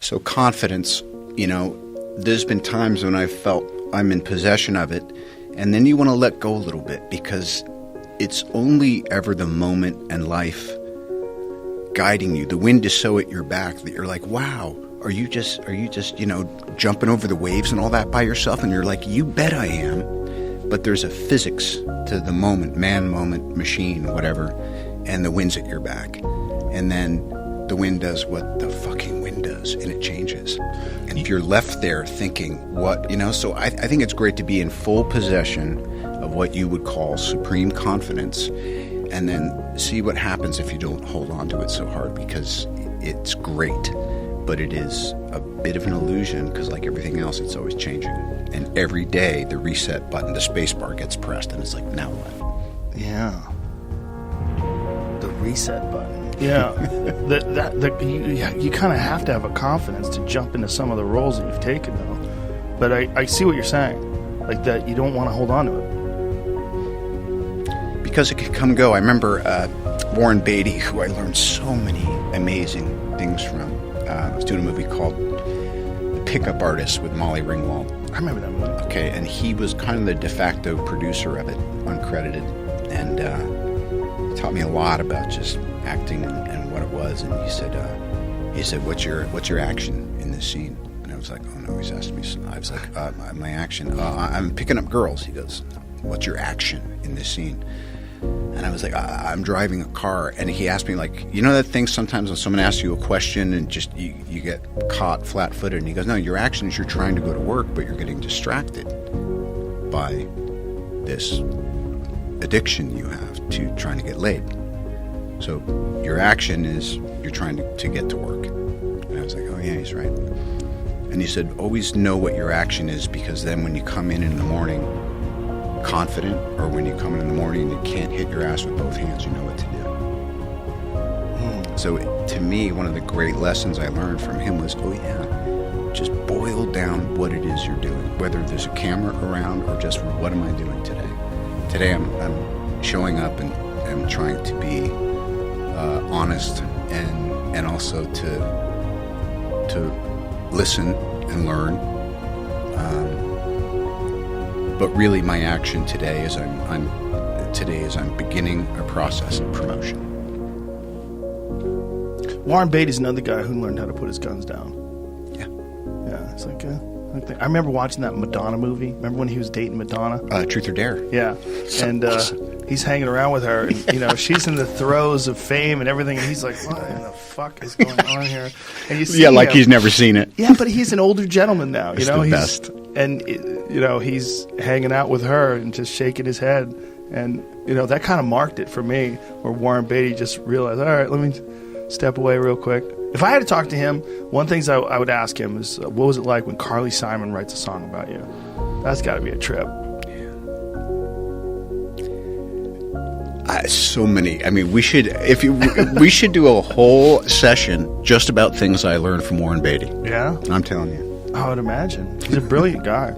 So confidence, there's been times when I've felt I'm in possession of it, and then you want to let go a little bit because it's only ever the moment and life guiding you. The wind is so at your back that you're like, wow, are you just jumping over the waves and all that by yourself? And you're like, you bet I am. But there's a physics to the moment, man, moment, machine, whatever, and the wind's at your back. And then the wind does what the fucking wind does, and it changes. And if you're left there thinking, so I think it's great to be in full possession of what you would call supreme confidence, and then see what happens if you don't hold on to it so hard, because it's great, but it is a bit of an illusion, because like everything else, it's always changing. And every day, the reset button, the space bar gets pressed, and it's like, now what? Yeah. The reset button. Yeah. You kind of have to have a confidence to jump into some of the roles that you've taken, though. But I see what you're saying. Like that, you don't want to hold on to it. Because it could come and go. I remember Warren Beatty, who I learned so many amazing things from. I was doing a movie called The Pickup Artist with Molly Ringwald. I remember that movie. Okay, and he was kind of the de facto producer of it, uncredited, and he taught me a lot about just acting and what it was. And he said, what's your action in this scene? And I was like, oh no, he's asked me. I was like, my action, I'm picking up girls. He goes, what's your action in this scene? And I was like, I'm driving a car. And he asked me, like, that thing sometimes when someone asks you a question and just you get caught flat-footed. And he goes, no, your action is you're trying to go to work, but you're getting distracted by this addiction you have to trying to get laid. So your action is you're trying to get to work. And I was like, oh yeah, he's right. And he said, always know what your action is, because then when you come in the morning confident, or when you come in the morning and you can't hit your ass with both hands, you know what to do. So to me, one of the great lessons I learned from him was, oh yeah, just boil down what it is you're doing, whether there's a camera around or just what am I doing today. Today I'm showing up and I'm trying to be honest and also to listen and learn. But really, my action today is I'm beginning a process of promotion. Warren Beatty's another guy who learned how to put his guns down. Yeah. It's like I remember watching that Madonna movie. Remember when he was dating Madonna? Truth or Dare. Yeah, So and awesome. He's hanging around with her, and she's in the throes of fame and everything, and he's like, "What in the fuck is going on here?" And you see like him. he's never seen it. Yeah, but he's an older gentleman now. It's the best. And he's hanging out with her and just shaking his head, and that kind of marked it for me. Where Warren Beatty just realized, all right, let me step away real quick. If I had to talk to him, one of the things I would ask him is, what was it like when Carly Simon writes a song about you? That's got to be a trip. So many. I mean, we should do a whole session just about things I learned from Warren Beatty. Yeah? I'm telling you. I would imagine. He's a brilliant guy.